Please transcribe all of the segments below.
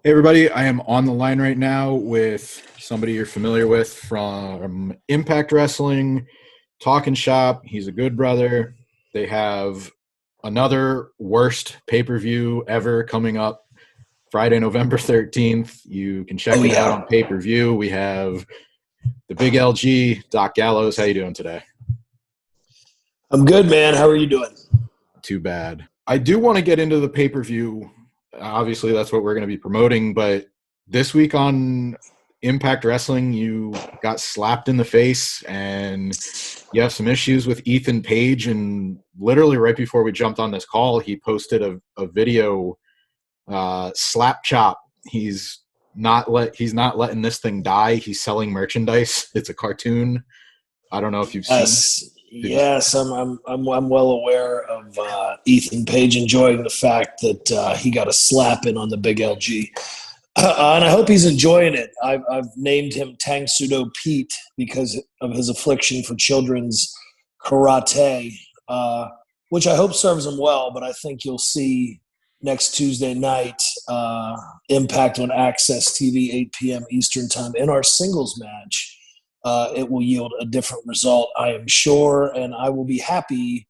Hey everybody, I am on the line right now with somebody you're familiar with from Impact Wrestling, Talkn Shop. He's a good brother. They have another worst pay-per-view ever coming up Friday, November 13th. You can check Oh it out yeah, on pay-per-view. We have the big LG, Doc Gallows. How you doing today? I'm good, man. How are you doing? Too bad. I do want to get into the pay-per-view. Obviously, that's what we're going to be promoting, but this week on Impact Wrestling, you got slapped in the face and you have some issues with Ethan Page. And literally right before we jumped on this call, he posted a video slap chop. He's not letting this thing die. He's selling merchandise. It's a cartoon. I don't know if you've seen. Yes, Did you? yes. I'm well aware of Ethan Page enjoying the fact that he got a slap in on the big LG, and I hope he's enjoying it. I've named him Tang Sudo Pete because of his affliction for children's karate, which I hope serves him well. But I think you'll see next Tuesday night Impact on Access TV, 8 p.m. Eastern Time in our singles match. It will yield a different result, I am sure, and I will be happy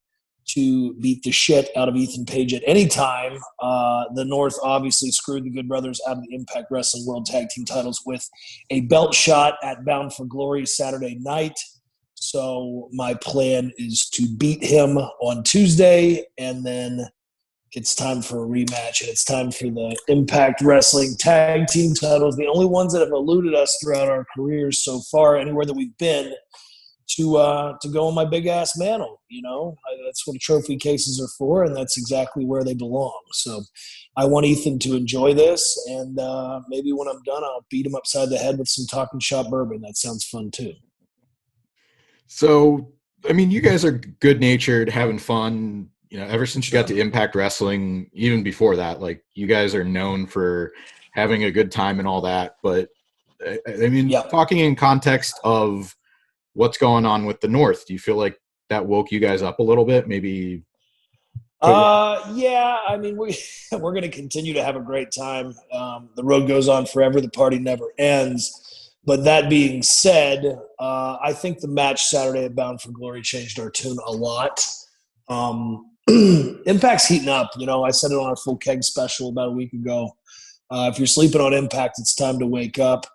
to beat the shit out of Ethan Page at any time. The North obviously screwed the Good Brothers out of the Impact Wrestling World Tag Team titles with a belt shot at Bound for Glory Saturday night. So my plan is to beat him on Tuesday, and then it's time for a rematch, and it's time for the Impact Wrestling Tag Team titles, the only ones that have eluded us throughout our careers so far, anywhere that we've been, to go on my big ass mantle. That's what trophy cases are for, and that's exactly where they belong. So I want Ethan to enjoy this, and maybe when I'm done, I'll beat him upside the head with some Talkn Shop bourbon. That sounds fun too. So, I mean, you guys are good natured, having fun. Ever since you got to Impact Wrestling, even before that, like you guys are known for having a good time and all that. But I mean, Yep. talking in context of what's going on with the North, do you feel like that woke you guys up a little bit? Maybe put you. Yeah. I mean, we're going to continue to have a great time. The road goes on forever. The party never ends. But that being said, I think the match Saturday at Bound for Glory changed our tune a lot. Impact's heating up. I said it on our full keg special about a week ago. If you're sleeping on Impact, it's time to wake up.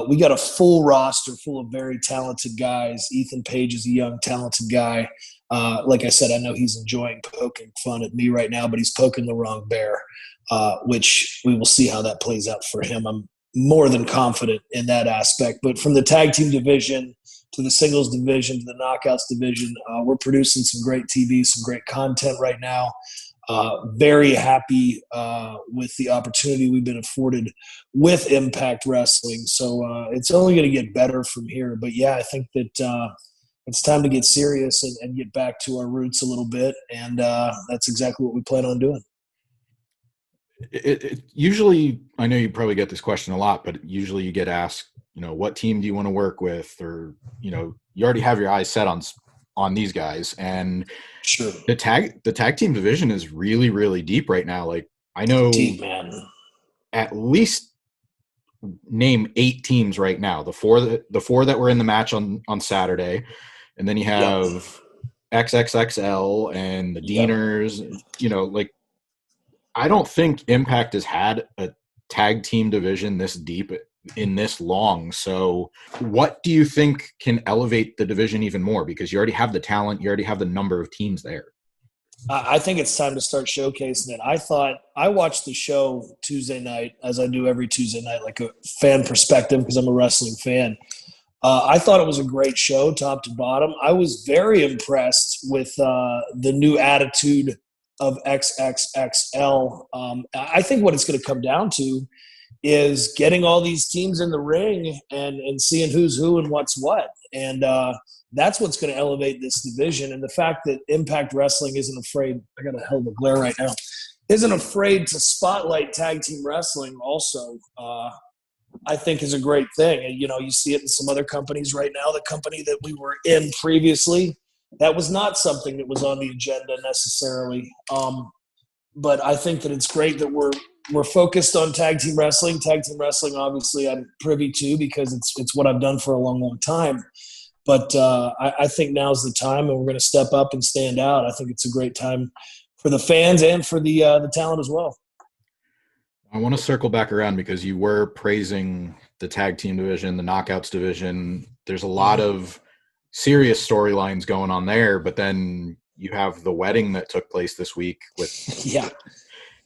We got a full roster full of very talented guys. Ethan Page is a young, talented guy. Like I said, I know he's enjoying poking fun at me right now, but he's poking the wrong bear, which we will see how that plays out for him. I'm more than confident in that aspect. But from the tag team division to the singles division to the knockouts division, we're producing some great TV, some great content right now. Very happy with the opportunity we've been afforded with Impact Wrestling. So it's only going to get better from here. But yeah, I think that it's time to get serious and get back to our roots a little bit. And that's exactly what we plan on doing. Usually, I know you probably get this question a lot, but usually you get asked, what team do you want to work with, or you already have your eyes set on these guys, and Sure. the tag team division is really, really deep right now. Like I know Deep, man. at least name 8 teams right now. The four that were in the match on Saturday, and then you Yep. have XXXL and the Yep. Deaners. Like I don't think Impact has had a tag team division this deep in this long. So what do you think can elevate the division even more? Because you already have the talent, you already have the number of teams there. I think it's time to start showcasing it. I watched the show Tuesday night, as I do every Tuesday night, like a fan perspective, because I'm a wrestling fan. I thought it was a great show, top to bottom. I was very impressed with the new attitude of XXXL. I think what it's going to come down to is getting all these teams in the ring and seeing who's who and what's what. And that's what's going to elevate this division. And the fact that Impact Wrestling isn't afraid – I got a hell of a glare right now – isn't afraid to spotlight tag team wrestling also I think is a great thing. And, you see it in some other companies right now. The company that we were in previously, that was not something that was on the agenda necessarily. But I think that it's great that we're we're focused on tag team wrestling. Tag team wrestling, obviously, I'm privy to because it's what I've done for a long, long time. But I think now's the time, and we're going to step up and stand out. I think it's a great time for the fans and for the talent as well. I want to circle back around because you were praising the tag team division, the knockouts division. There's a lot of serious storylines going on there, but then you have the wedding that took place this week with, Yeah.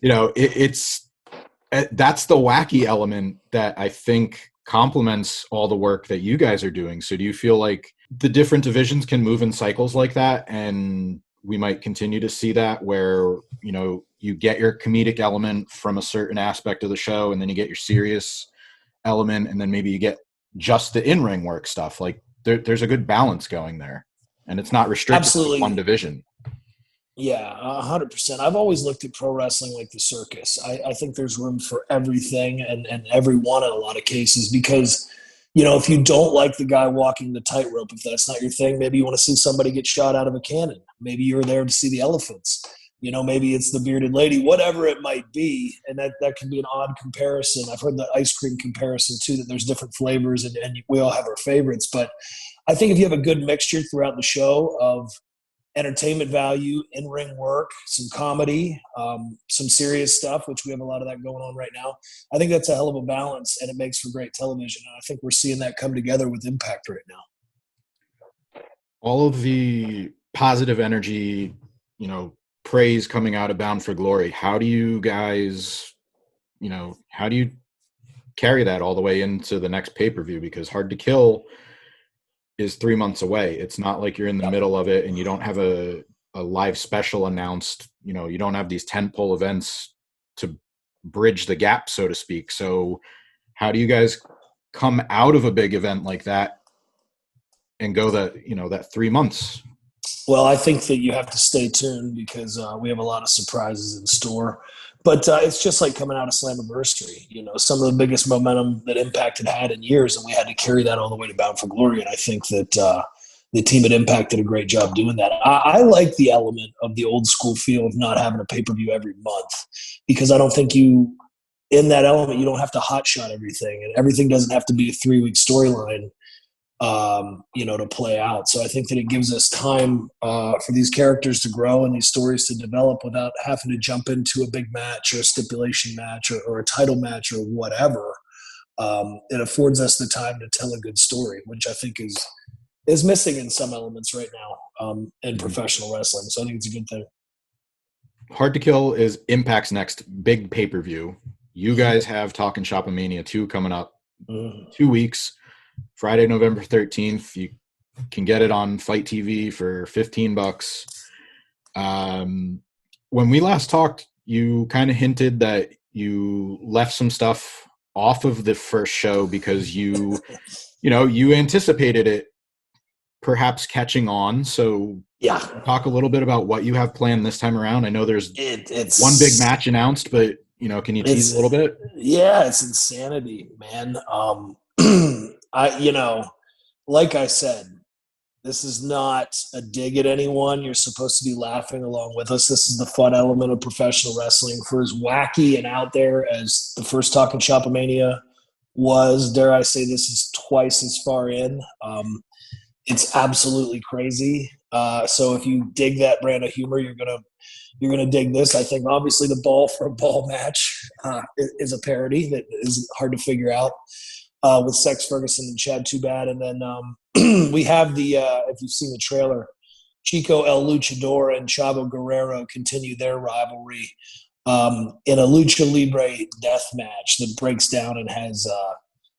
you know, that's the wacky element that I think complements all the work that you guys are doing. So do you feel like the different divisions can move in cycles like that, and we might continue to see that where, you know, you get your comedic element from a certain aspect of the show, and then you get your serious element, and then maybe you get just the in-ring work stuff? Like there's a good balance going there, and it's not restricted to one division. Yeah, 100%. I've always looked at pro wrestling like the circus. I think there's room for everything and everyone in a lot of cases because, you know, if you don't like the guy walking the tightrope, if that's not your thing, maybe you want to see somebody get shot out of a cannon. Maybe you're there to see the elephants. You know, maybe it's the bearded lady, whatever it might be. And that can be an odd comparison. I've heard the ice cream comparison too, that there's different flavors and we all have our favorites. But I think if you have a good mixture throughout the show of entertainment value, in-ring work, some comedy, some serious stuff, which we have a lot of that going on right now. I think that's a hell of a balance, and it makes for great television. And I think we're seeing that come together with Impact right now. All of the positive energy, you know, praise coming out of Bound for Glory. How do you guys, you know, how do you carry that all the way into the next pay-per-view? Because Hard to Kill is 3 months away. It's not like you're in the middle of it and you don't have a live special announced. You know, you don't have these tentpole events to bridge the gap, so to speak. So how do you guys come out of a big event like that and go that 3 months? Well, I think that you have to stay tuned because we have a lot of surprises in store. But it's just like coming out of Slammiversary. You know, some of the biggest momentum that Impact had in years, and we had to carry that all the way to Bound for Glory. And I think that the team at Impact did a great job doing that. I like the element of the old school feel of not having a pay-per-view every month because I don't think in that element, you don't have to hotshot everything. And everything doesn't have to be a 3-week storyline. To play out. So I think that it gives us time for these characters to grow and these stories to develop without having to jump into a big match or a stipulation match or a title match or whatever. It affords us the time to tell a good story, which I think is missing in some elements right now in professional wrestling. So I think it's a good thing. Hard to Kill is Impact's next big pay-per-view. You guys have Talkn Shop A-Mania 2 coming up 2 weeks. Friday, November 13th. You can get it on Fight TV for $15. When we last talked, you kind of hinted that you left some stuff off of the first show because you anticipated it perhaps catching on. So yeah, talk a little bit about what you have planned this time around. I know there's one big match announced, but can you tease a little bit? Yeah, it's insanity, man. Like I said, this is not a dig at anyone. You're supposed to be laughing along with us. This is the fun element of professional wrestling. For as wacky and out there as the first Talkn Shop A-Mania was, dare I say, this is twice as far in. It's absolutely crazy. So if you dig that brand of humor, you're gonna dig this. I think obviously the ball for a ball match is a parody that is hard to figure out. With Sex Ferguson and Chad Too Bad. And then we have if you've seen the trailer, Chico El Luchador and Chavo Guerrero continue their rivalry in a Lucha Libre death match that breaks down and has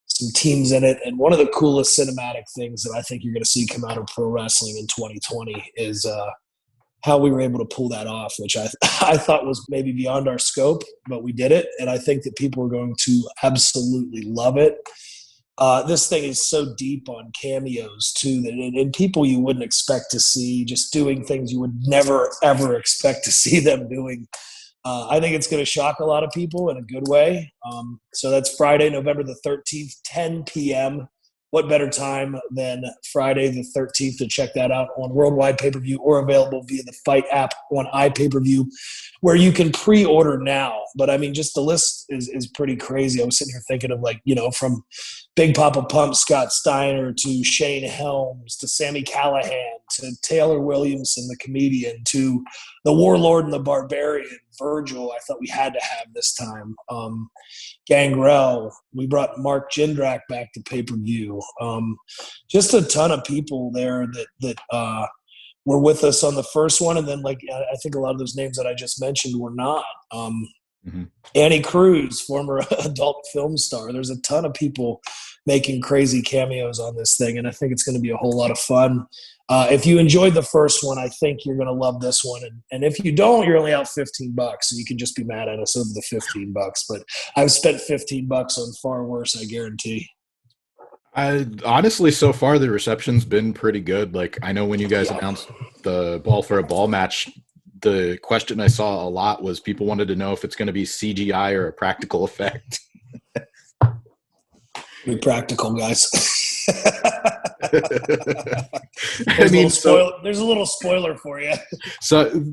some teams in it. And one of the coolest cinematic things that I think you're going to see come out of pro wrestling in 2020 is how we were able to pull that off, which I thought was maybe beyond our scope, but we did it. And I think that people are going to absolutely love it. This thing is so deep on cameos too, and people you wouldn't expect to see, just doing things you would never ever expect to see them doing. I think it's going to shock a lot of people in a good way. So that's Friday, November the 13th, 10 p.m. what better time than Friday the 13th to check that out on worldwide pay-per-view or available via the Fight app on iPay-per-view, where you can pre-order now. But I mean, just the list is pretty crazy. I was sitting here thinking of, like, from Big Papa Pump, Scott Steiner, to Shane Helms, to Sammy Callahan, to Taylor Williamson, the comedian, to the Warlord and the Barbarian, Virgil. I thought we had to have this time. Gangrel. We brought Mark Jindrak back to pay-per-view. Just a ton of people there that were with us on the first one, and then, like, I think a lot of those names that I just mentioned were not. Annie Cruz, former adult film star. There's a ton of people making crazy cameos on this thing, and I think it's going to be a whole lot of fun. If you enjoyed the first one, I think you're going to love this one. And if you don't, you're only out $15, so you can just be mad at us over the $15. But I've spent $15 on far worse, I guarantee. Honestly, so far the reception's been pretty good. Like, I know when you guys announced the Ball for a Ball match, the question I saw a lot was people wanted to know if it's going to be CGI or a practical effect. Be practical, guys. There's a little spoiler for you. So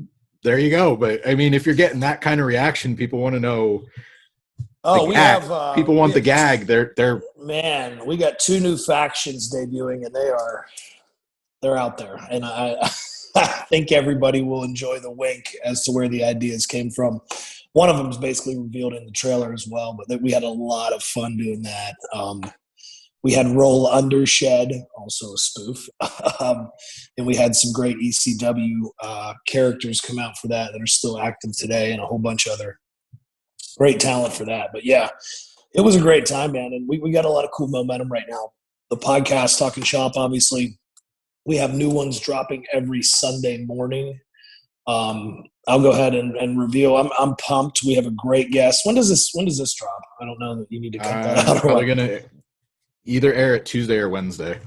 there you go. But I mean, if you're getting that kind of reaction, people want to know. People want the gag. They're man. We got 2 new factions debuting, and they're out there, and I think everybody will enjoy the wink as to where the ideas came from. One of them is basically revealed in the trailer as well, but we had a lot of fun doing that. We had Roll Undershed, also a spoof, and we had some great ECW characters come out for that are still active today, and a whole bunch of other great talent for that. But yeah, it was a great time, man, and we got a lot of cool momentum right now. The podcast, Talkn Shop, obviously, we have new ones dropping every Sunday morning. I'll go ahead and reveal. I'm pumped. We have a great guest. When does this drop? I don't know that you need to cut that out. Probably gonna either air it Tuesday or Wednesday.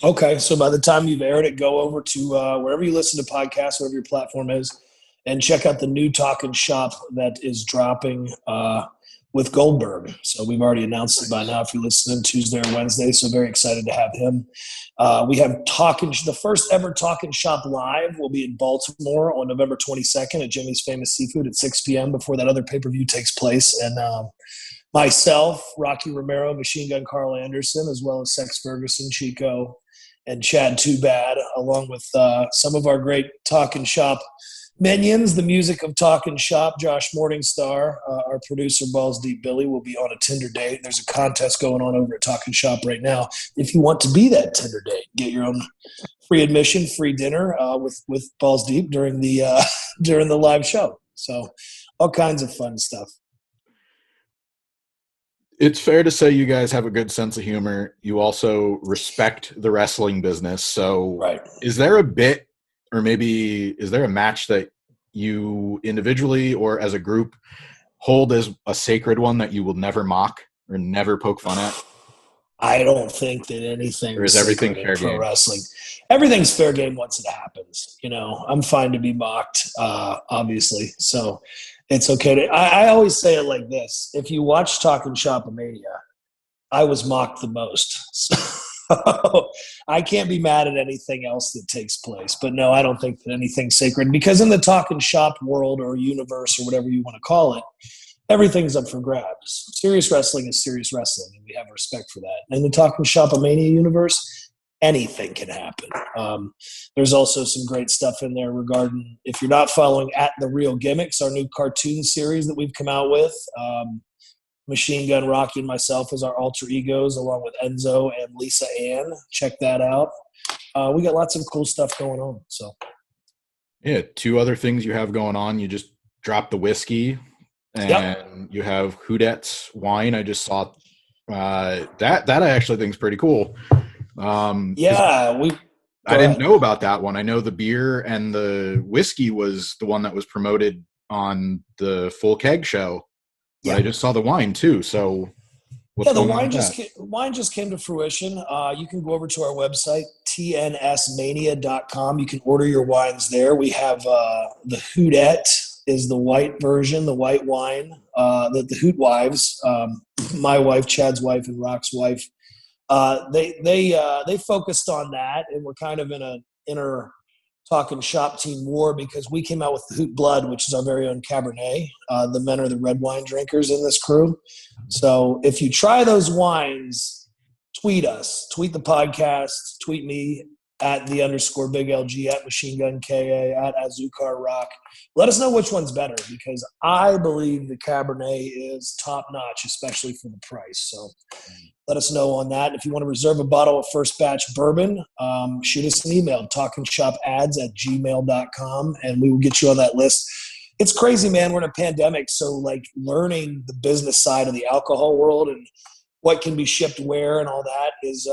Okay, so by the time you've aired it, go over to wherever you listen to podcasts, whatever your platform is, and check out the new Talkn Shop that is dropping with Goldberg. So we've already announced it by now if you're listening Tuesday or Wednesday, so very excited to have him. We have the first ever Talkn Shop Live will be in Baltimore on November 22nd at Jimmy's Famous Seafood at 6 p.m. before that other pay-per-view takes place. And myself, Rocky Romero, Machine Gun Carl Anderson, as well as Sex Ferguson, Chico, and Chad Too Bad, along with some of our great Talkn Shop minions. The music of Talkn Shop, Josh Morningstar, our producer, Balls Deep Billy, will be on a Tinder date. There's a contest going on over at Talkn Shop right now. If you want to be that Tinder date, get your own free admission, free dinner with Balls Deep during the live show. So all kinds of fun stuff. It's fair to say you guys have a good sense of humor. You also respect the wrestling business. So right. Is there a bit, or maybe is there a match that you individually or as a group hold as a sacred one that you will never mock or never poke fun at? I don't think that anything is everything fair pro game? Wrestling. Everything's fair game once it happens. I'm fine to be mocked, obviously. So it's okay I always say it like this. If you watch Talkn Shop A-Mania, I was mocked the most. So I can't be mad at anything else that takes place. But no, I don't think that anything's sacred, because in the Talkn Shop world or universe or whatever you want to call it, everything's up for grabs. Serious wrestling is serious wrestling, and we have respect for that. In the Talkn Shop A-Mania universe, anything can happen. There's also some great stuff in there regarding, if you're not following at The Real Gimmicks, our new cartoon series that we've come out with. Machine Gun Rocky and myself as our alter egos, along with Enzo and Lisa Ann. Check that out. We got lots of cool stuff going on. So, yeah, 2 other things you have going on. You just dropped the whiskey, and you have Houdet's wine. I just saw that I actually think is pretty cool. I didn't know about that one. I know the beer and the whiskey was the one that was promoted on the Full Keg show. But I just saw the wine too. So the wine just came to fruition. You can go over to our website, tnsmania.com. You can order your wines there. We have the Houdet is the white version, the white wine that the Hoot wives, my wife, Chad's wife, and Rock's wife They focused on that, and we're kind of in a inner Talkn Shop team war because we came out with the Hoot Blood, which is our very own Cabernet. The men are the red wine drinkers in this crew. So if you try those wines, tweet us, tweet the podcast, tweet me at @the_big LG, at Machine Gun KA, at Azukar Rock. Let us know which one's better, because I believe the Cabernet is top notch, especially for the price. So let us know on that. If you want to reserve a bottle of first batch bourbon, shoot us an email, talkinshopads@gmail.com, and we will get you on that list. It's crazy, man. We're in a pandemic, so like learning the business side of the alcohol world and what can be shipped where and all that is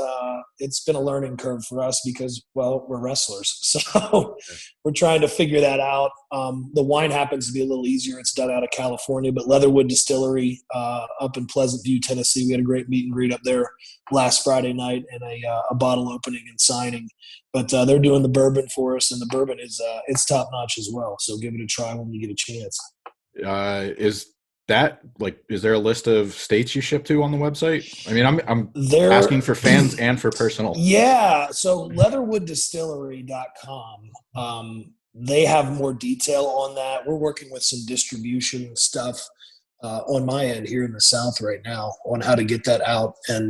it's been a learning curve for us because, well, we're wrestlers. So we're trying to figure that out. The wine happens to be a little easier. It's done out of California, but Leatherwood Distillery up in Pleasant View, Tennessee, we had a great meet and greet up there last Friday night and a bottle opening and signing. But they're doing the bourbon for us, and the bourbon is it's top notch as well. So give it a try when you get a chance. Is there a list of states you ship to on the website? I mean, I'm asking for fans and for personal. Yeah. So leatherwooddistillery.com. They have more detail on that. We're working with some distribution stuff on my end here in the South right now on how to get that out and,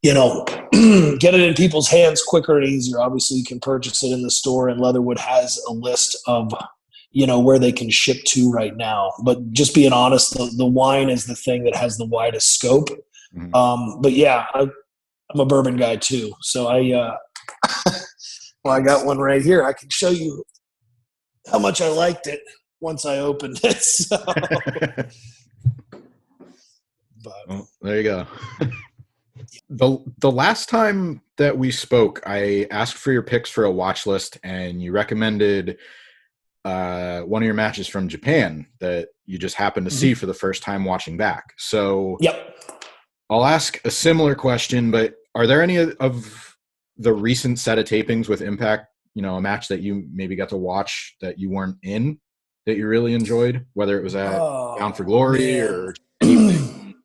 get it in people's hands quicker and easier. Obviously, you can purchase it in the store, and Leatherwood has a list of where they can ship to right now. But just being honest, the wine is the thing that has the widest scope. Mm-hmm. But yeah, I'm a bourbon guy too. So I got one right here. I can show you how much I liked it once I opened it. So. Well, there you go. The last time that we spoke, I asked for your picks for a watch list, and you recommended one of your matches from Japan that you just happened to see for the first time watching back. So yep. I'll ask a similar question, but are there any of the recent set of tapings with Impact, a match that you maybe got to watch that you weren't in that you really enjoyed, whether it was at Bound for Glory or anything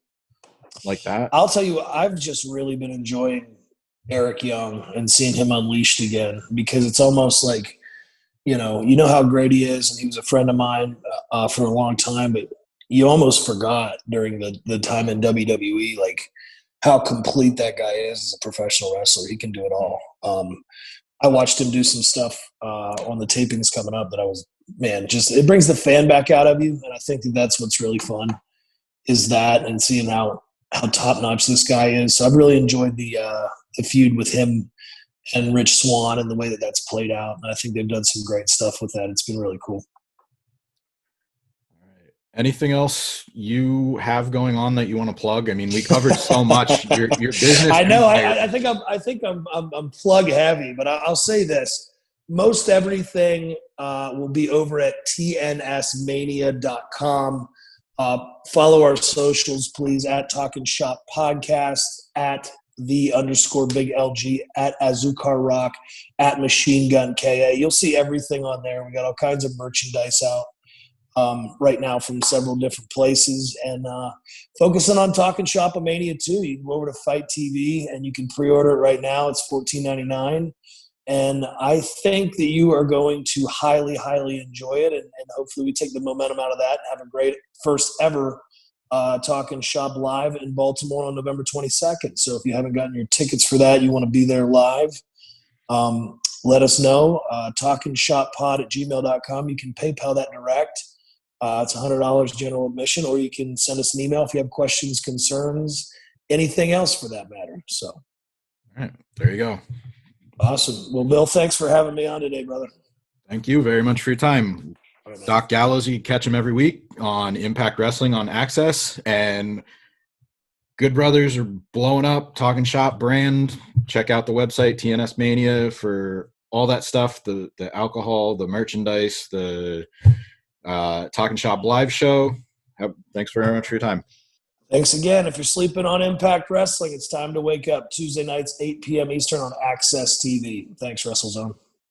like that? I'll tell you, I've just really been enjoying Eric Young and seeing him unleashed again, because it's almost like, you know how great he is, and he was a friend of mine for a long time, but you almost forgot during the time in WWE, like how complete that guy is as a professional wrestler. He can do it all. I watched him do some stuff on the tapings coming up that it brings the fan back out of you. And I think that's what's really fun is that, and seeing how top notch this guy is. So I've really enjoyed the feud with him and Rich Swann and the way that that's played out. And I think they've done some great stuff with that. It's been really cool. All right. Anything else you have going on that you want to plug? I mean, we covered so much. Your business. I know. I think I'm plug heavy, but I'll say this: most everything will be over at tnsmania.com. Follow our socials, please, at Talkn Shop Podcast, at @the_big LG, at Azukar Rock, at Machine Gun KA. You'll see everything on there. We got all kinds of merchandise out right now from several different places, and focusing on Talkn Shop A-Mania too. You can go over to Fight TV and you can pre-order it right now. It's $14.99. And I think that you are going to highly, highly enjoy it. And hopefully we take the momentum out of that and have a great first ever Talkn Shop Live in Baltimore on November 22nd. So if you haven't gotten your tickets for that, you want to be there live, let us know. talkinshoppod@gmail.com. You can PayPal that direct. It's $100 general admission, or you can send us an email if you have questions, concerns, anything else for that matter. So, all right, there you go. Awesome. Well, Bill, thanks for having me on today, brother. Thank you very much for your time. Right, Doc Gallows, you can catch him every week on Impact Wrestling on Access. And Good Brothers are blowing up. Talkn Shop brand. Check out the website, TNS Mania, for all that stuff, the alcohol, the merchandise, the Talkn Shop live show. Thanks very much for your time. Thanks again. If you're sleeping on Impact Wrestling, it's time to wake up. Tuesday nights, 8 p.m. Eastern on Access TV. Thanks, WrestleZone.